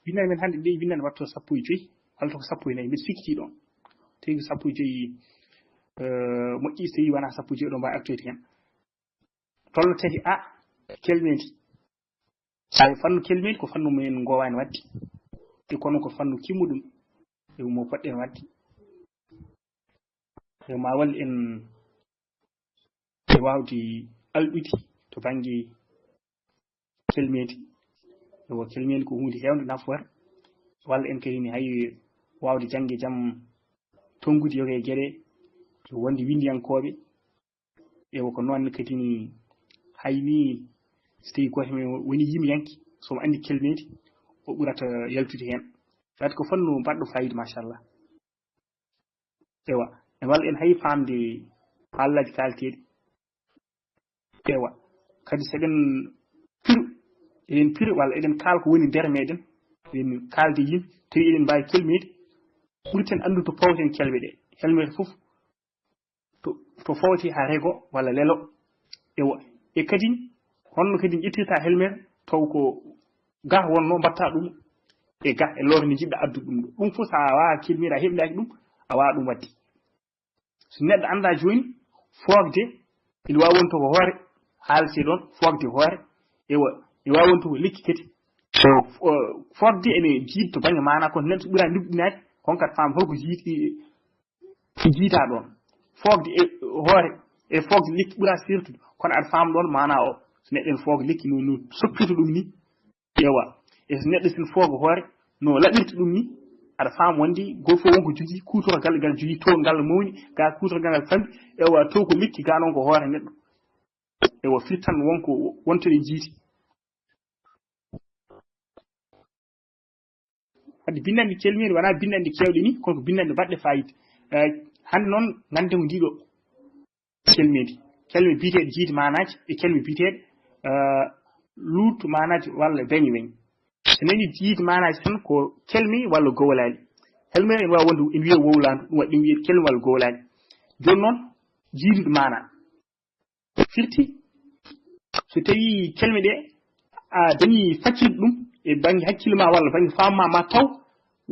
winndande men hannde nde winndande watto 15 walla to ko 14 mbiɗa sikkiti ɗon tawii ko 15 moƴƴi so tawii wonaa 15 ɗo mbawi artoyde heen tolno tati kelmendi fannu kelmendi ko fannu men ngowani wadde e kono ko fannu kimmuɗum e mo poɗɗen wadde ma wallu en e wawde alɗude to banggue kelmendi ewo kelmendi ko hunde hewde nafoore walla en kadi ni hay wawde jangge jaam tongude yoge gueɗe wonde windiyankoɓe ewo ko noon kadi ni hayni so tawi goto men woni yimyanki somo andi kelmendi o ɓurata yaltude hen wadde ko fannu mbaɗɗo fayida machallah ewa en walla en hay famde haalaji kalteɗi ewa kadi seɗen piru walla eɗen kaala ko woni nder meɗen eɗen kalde yimɓe tawi eɗen mbawi kelmede ɓurten andude to pawten kelɓe ɗe helmete foof to fawti ha rego walla lelo ewa e kadi honno kadi ƴettirta helmete taw ko ga wonno mbatta ɗum e ga e lore nde jiɗɗa addude ɗum ɗum fof sa wawa kelmede a heɓidaki ɗum a wawa ɗum wadde so neɗɗo anda joni fogde ina wawi wonto ko hoore haalete ɗon fogde hoore ewa ina wawi wonto ko lekki kadi fogde ene jiiɗi to banggue mana ko neɗɗo ɓuura ligɗinade on kadi fam holko jiita ɗon fogde e hoore e fogde lekki ɓuura sirtude kono aɗa faam ɗon mana o so neɗɗo ene fooga lekki no soppirta ɗum ni ewa e so neɗɗo sene fooga hoore no laɓirta ɗum ni aɗa faam wonde goto fof wonko jogui kutorgal ngal jogui to ngal mawni ga kutorgal ngal famɗi ewa to ko lekki ga noon ko hoore neɗɗo ewa firtan wonto ɗe jiiti wadde bindande kelmede wona bindande kewɗe ni kono ko bindande mbaɗɗe fayida hande noon ganden ko ndiɗo kelmedi biyeteɗe jiidi manaji e kelme biyeteɗe luutu manaji walla beñe weñ so nani jiidi manaji tan ko kelme walla gowlali helmede ene wawi wonde ene wiye wowlandu ɗum waɗi ɗum wiye kelme walla gowlali joni noon jiidude mana firti so tawi kelme ɗe a dañi faccilde ɗum e banggue hakkille ma walla banggue famma ma taw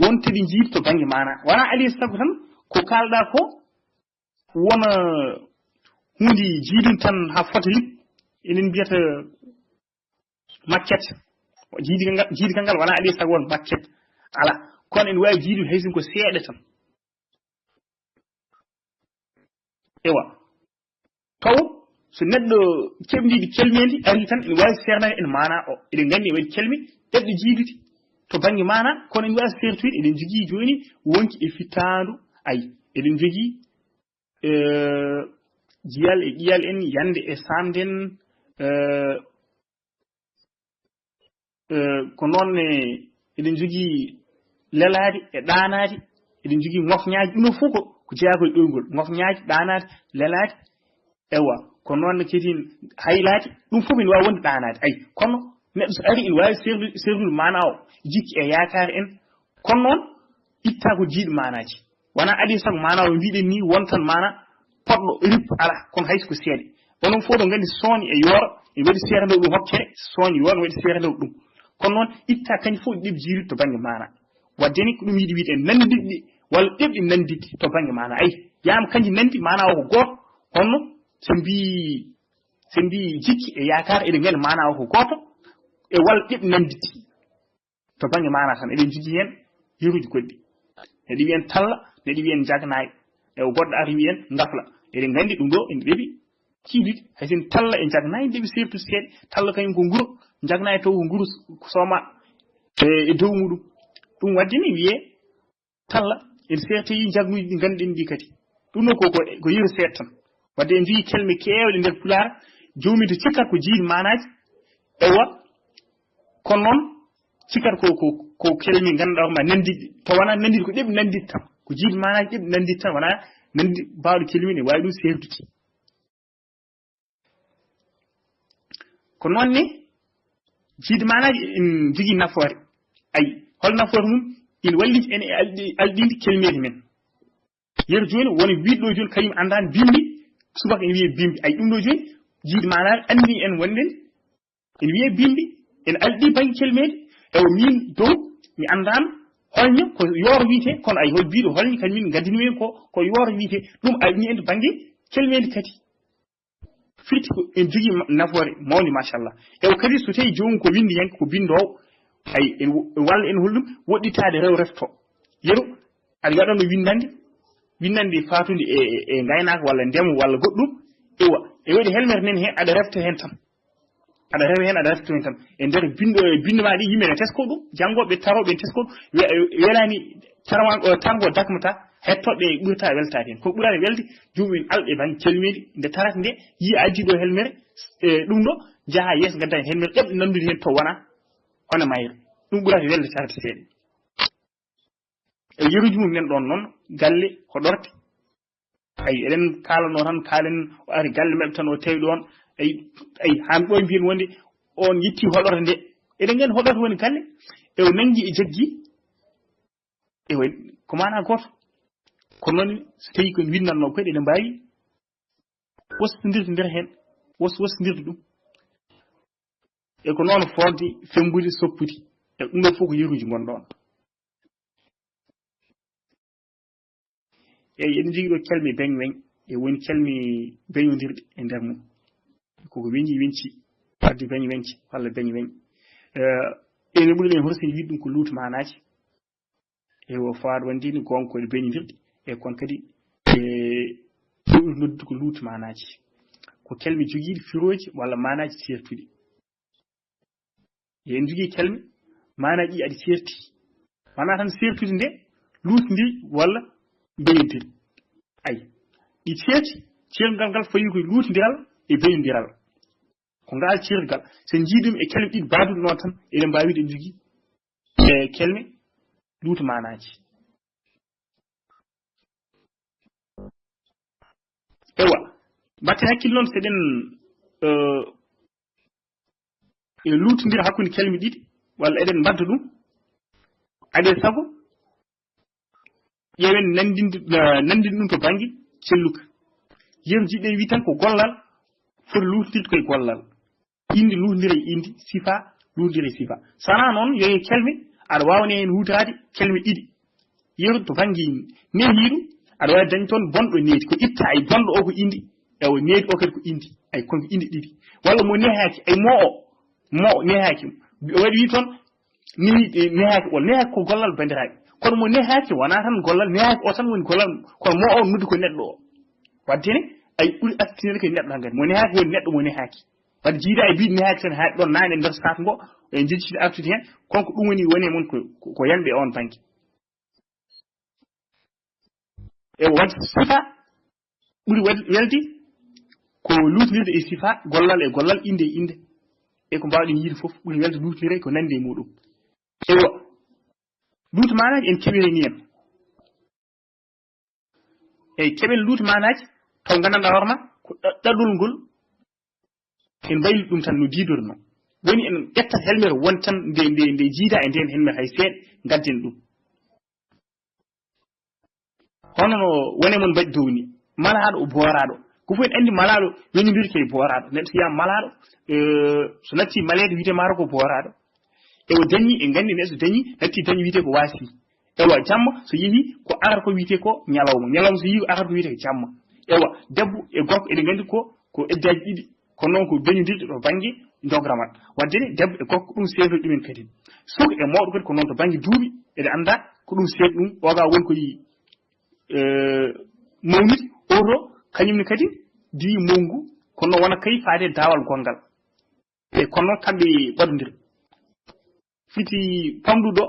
wonta ɗi jiidi to banggue mana wona ali sago tan ko kalɗa ko wona hunde jiidum tan ha fota lik enen mbiyata maquette jiidi kangal wona ali sago won maquette ala kono ene wawi jiidude haysin ko seeɗa tan ewa taw so neɗɗo keɓdiɗi kelmedi ari tan ene wawi sernade en mana o eɗen gandi e waɗi kelme ɗeɗɗo jiidude to banggue mana kono ene wawi sertoyde eɗen jogui joni wonki e fittandu ayi eɗen jogui jiyal e ƴiyal en yande e samden ko noon eɗen jogui lelade e ɗanade eɗen jogui ngofñaji ɗum fof ko jeeya koye ɗoygol ngofñaji ɗanade lelade ewa ko noon kadi haylade ɗum fof ene wawi wonde ɗanade ayi kono neɗɗo so ari ene wawi serdude mana o jikki e yakare en kono noon itta ko jiiɗi manaji wona adi sago mana o mbiɗen ni wontan mana poɗɗo rip ala kono hayso ko seeɗe onon fof ɗo gandi sooñi e yooro e waɗi seerande ɗum hokkere sooñi yooro waɗi seerande ɗum kono noon itta kañum fof ɗeɓi jiirude to banggue mana wadde ni ko ɗum yiɗi wiide en nandiɗɗi walla ɗeɓɗi nandidde to banggue mana ayi yama kanji nandi mana o ko goto honno so mbi jikki e yakar eɗen gandi mana o ko goto e walla ɗeɓi nandidde to banggue mana tan eɗen jogui hen yeruji goɗɗi neɗo wiyen talla neɗo wiyen jaganayi e goɗɗo ari wiyen gafla eɗen gandi ɗum ɗo ene ɗeɓi kiidude haysin talla e jaganayi ɗeɓi sertude seeɗa talla kañum ko guuro jaganayi taw ko guuro soma e dow muɗum ɗum wadde ni wiye talla ene sertoyi jagnuji ɗi ganduɗen ɗi kadi ɗum ɗo ko yeru seeɗa tan wadde en jogui kelme kewɗe nder pulara jomum to cikkat ko jiiɗi manaji ewa kono noon cikkat ko kelme ganduɗa ma nandiɗɗe to wona nandiɗe ko ɗeɓi nandidde tan ko jiiɗi manaji ɗeɓi nandidde tan wona nandi bawɗo kelme ne wawi ɗum serdude ko noon ne jiiɗi manaji en jogui nafoore ayi hol nafoore mum ina walliti en e alɗinde kelmeji men yeru joni woni wiɗɗo joni kañum andani bimbi subaka ene wiye bimbi ayi ɗum ɗo joni jiiɗi manaji andi en wonden ene wiye bimbi en alɗi banggue kelmeji ewa min dow mi andam holnyo ko yoro wiite kono ay hol biido holni kan min gadini men ko yoro wiite dum ay ni en bangi kelmendi kati fiti ko en jogi nafoore mawni machallah e o kadi so tawi jomum ko windi yanke ko bindo ay walla en hollum wodditaade rew refto yeru ada gadano windande faatude e ngaynaaka walla ndemo walla goddum e wadi helmer nen hen ada refta hen tam ada rew hen ada refta hen tam e der bindo ma di yimbe ne tesko dum jangobe tarobe tesko welani tarawan o tango dakmata hettode burta weltaade hen ko burani weldi jummin albe ban kelmedi nde tarat nde yi aji do helmer dum do jaha yes gadda helmer deb nandude hen to wana ona mayre dum burani welde tarati seede e yeruji mum nen don non galle ko dorti ay eden kalano tan kalen o ari galle mel tan o tawi don ay han do mbiyen wonde on yitti hodorte nde eden gen hodorte woni galle e o nangi e jaggi e woni ko mana goto ko non so tawi ko winnanno ko ede mbawi wostindirde nder hen wostindirde dum e ko non fodde fembude sopputi e dum do fo ko yeruji gondon e en jigi do kelmi beñwen e woni kelmi beñodirde e nder mum ko wenci addi beñwenci walla beñwen ene ɓuri len horsini wiɗɗum ko luutu manaji e o faad wandini gonko e beñodirde e kon kadi e noddu ko luutu manaji ko kelmi jogiiɗi firoji walla manaji sertuɗi en jogii kelmi manaji adi serti wana tan sertude nde luutudi walla beñodirde ay ɗi ceeti ceergal ngal fayi koye luutidiral e beñodiral ko ngal ceergal so jiidum e kelme ɗiɗi baaduɗo noon tan eɗen mbawi ɗen jogii e kelme luutu manaji ewa mbatte hakkille noon seɗen e luutodira hakkude kelme ɗiɗi walla eɗen mbadda ɗum ade sago ƴeewen nandinde ɗum to bangi celluka yeru jiɗɗen wi tan ko gollal foti luutodirde koye gollal indi luutodira e indi sifa luutodira e sifa sana noon yo kelme aɗa wawni hen hutade kelme ɗiɗi yeru to bangi nehiɗum aɗa wawi dañ toon bonɗo needi ko itta ay bonɗo o ko indi ewo needi o kadi ko indi ay konko indi ɗiɗi walla mo nehaki ay mo nehaki o waɗi wi toon nehaki o nehaki ko gollal bandiraɓe kono mo nehaki wona tan gollal nehaki o tan woni gollal kono mo o noddi ko neɗɗo o wadde ne ay ɓuri actinede koye neɗɗo hankkadi mo nehaki woni neɗɗo mo nehaki wadde jiida e biide nehaki tan haaɗi ɗon naane nder saato ngo e jeccide artude hen konko ɗum woni mon ko yanɓe on banque e wadde sifa ɓuri welde ko luutodirde e sifa gollal inde e inde e ko mbawɗen yiide fof ɓuri welde luutodire ko nande e muɗum ewa luutu manaji en keɓireni en eyi keɓel luutu manaji taw gandanɗa hoorema ko ɗaɗol ngol en mbayli ɗum tan no diidorno woni en ƴettat helmere won tan nde jiida e nden helmere hay seeɗa gadden ɗum hono no wone mon mbaɗi dow ni malaɗo o booraɗo ko fof en andi malaɗo weñodirke e booraɗo neɗɗo so yiyama malaɗo so natti malede wiyete maaro ko booraɗo ewo dañi e gandi neɗɗo so dañi natti dañi wiyete ko waasi ewa jamma so yeehi ko arata ko wiyete ko ñalawma so yeehi ko arata ko wiyete ko jamma ewa debbo e gorko eɗen gandi ko eddaji ɗiɗi kono noon ko dañodirɗe ɗo banggue dogramat wadde ne debbo e gorko ɗum seedo ɗumen kadi suka e mawɗo kadi ko noon to banggue duuɓi eɗe anda ko ɗum seedo ɗum oga woni koye mawnude oto kañumne kadi diwi mongu kono wona kay faade dawal gongal e kono noon kamɓe ɓaɗodira fiti pamduɗo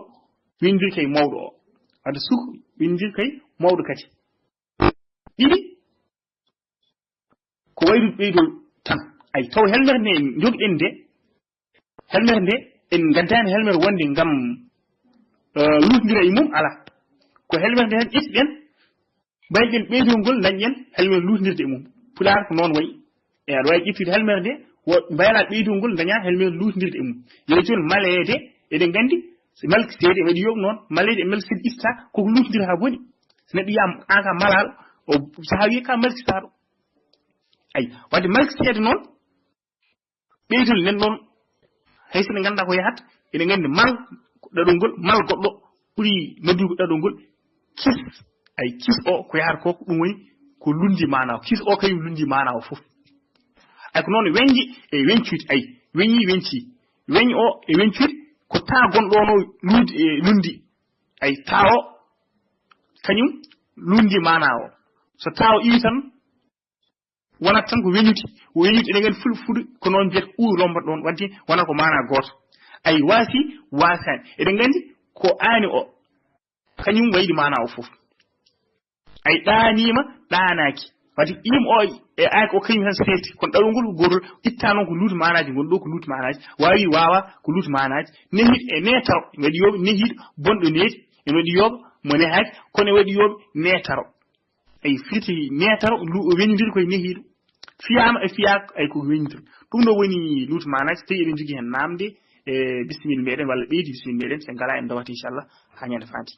windir kay mawɗo o wadde suka windir kay mawɗo kadi ɗiɗi ko wayrude ɓeydol tan ay taw helmere nde jogɗen nde helmere nde en gaddani helmere wonde ngam luutodira e mum ala ko helmere nde tan ƴettiɗen mbayɗen ɓeydol ngol dañƴen helmere luutodirde e mum pulaar ko noon wayi e aɗa wawi ƴettude helmere nde mbayla ɓeydol ngol daña helmere luutodirde e mum yo joni malede eɗen gandi so malki seede waɗi yoɓ noon malede e malki seede ista koko luutodira ha boni so neɗɗo yiyama an ka malaɗo o saha wiye ka malkitaɗo ay wadde malki seede noon ɓeydol nen ɗon hay so ɗe ganduɗa ko yahata eɗen gandi mal ɗaɗol ngol mal goɗɗo ɓuri noddugo ɗaɗol ngol kis ay kis o ko yahata ko ɗum woni ko lundi mana kis o kañum lundi mana o fof ay ko noon weñji e weñcude ay weñi weñci weñ o e weñcude ko ta gonɗo no lundi ay ta o kañum lundi mana o so ta o iwi tan wonat tan ko weñude eɗen gandi fulfude ko noon mbiyata ɓuuri lombat ɗon wadde wona ko mana goto ay wasani eɗen gandi ko aani o kañum waydi mana o fof ay ɗanima ɗanaki wadde im o e aaki o kañum tan seeti kono ɗaɗol ngol ko gotol itta noon ko luuti manaji gonɗo ko luuti manaji wawa ko luuti manaji nehiɗo e netaro ene waɗi yoɓe nehiɗo bonɗo needi ene waɗi yoɓe mo nehaki kono e waɗi yoɓe netaro ay firti netaro weñodiri koye nehiɗo fiyama e fiyaka ay koko weñodiri ɗum ɗo woni luuti manaji so tawi eɗen jogui hen namde e bisimilla meɗen walla ɓeydi bisimilla meɗen sen ngala en dawata inchallah ha ñande fati